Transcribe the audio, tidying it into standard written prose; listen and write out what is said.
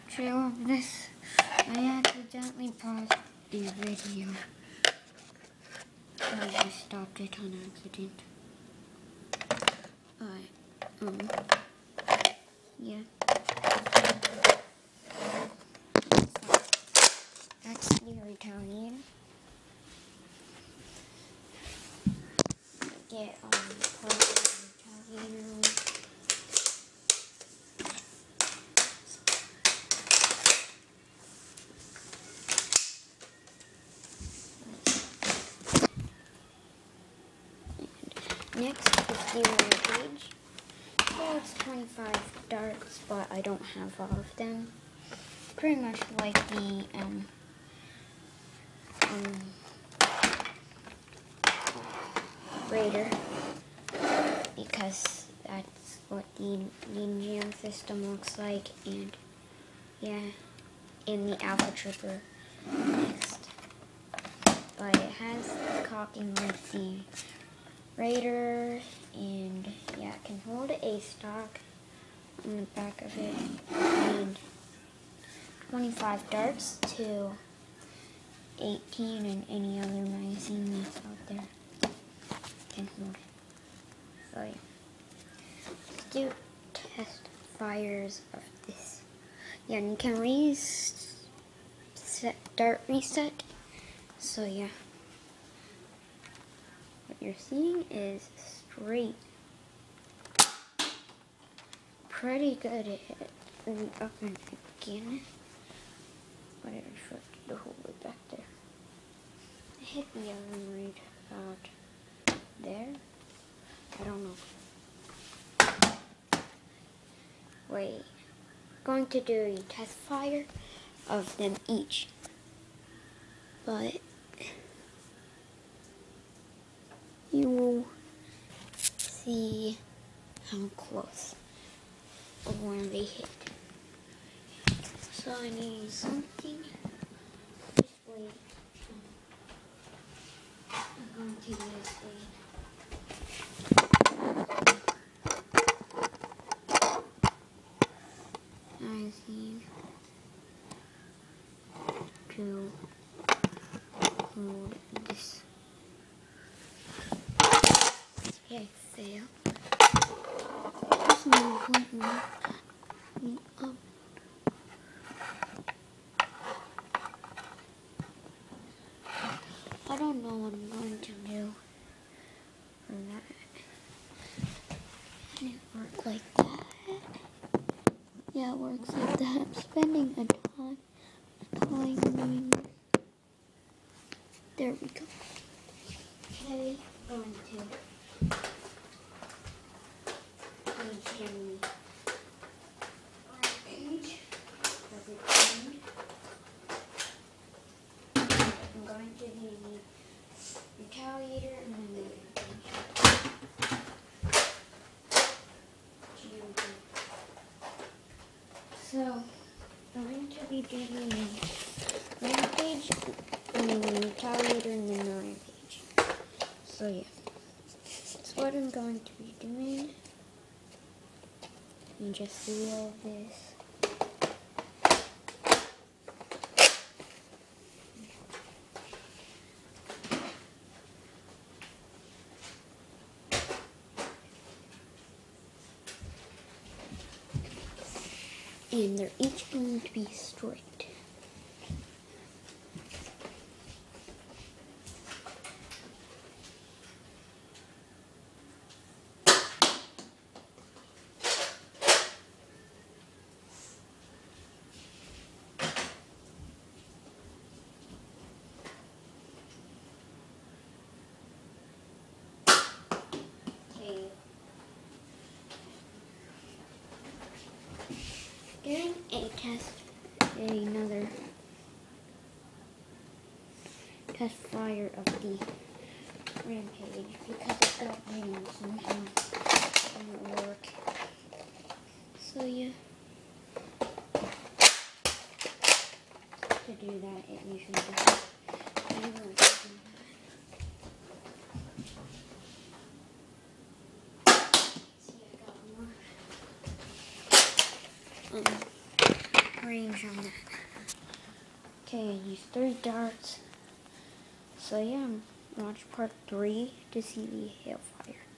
trail of this, I accidentally paused the video. So I just stopped it on accident. Yeah. That's the retaliator. Get part of the retaliator. Next is the rampage. So it's 25 darts, but I don't have all of them. Pretty much like the Raider, because that's what the jam system looks like, and yeah, in the Alpha Trooper next. But it has cocking like the Raider, and yeah, it can hold a stock on the back of it, and 25 darts to 18 and any other magazine that's out there can hold it. So yeah, let's do test fires of this. Yeah, and you can dart reset. So yeah, what you're seeing is straight. Pretty good at it up and again, but it was to hold it back there. I hit the other right about there. I don't know. Wait, going to do a test fire of them each, but you will see how close of when they hit. So I need something. Just wait. I'm going to use a magazine to hold this. Okay, fail. Just move up. I don't know what I'm going to do for that. Can it work like that? Yeah, it works like that. I'm spending a ton of time doing this. There we go. Okay, going to Rampage. I'm going to the retaliator and then the Rampage. So, I'm going to be doing the Rampage and then the retaliator and then the Rampage. So yeah, that's what I'm going to be doing. And just see all this. And they're each going to be straight. Doing a test, another test fire of the Rampage because it got rain somehow. It didn't work. So yeah, to do that it usually does. range on that. Okay, I used 3 darts. So yeah, watch part 3 to see the hailfire.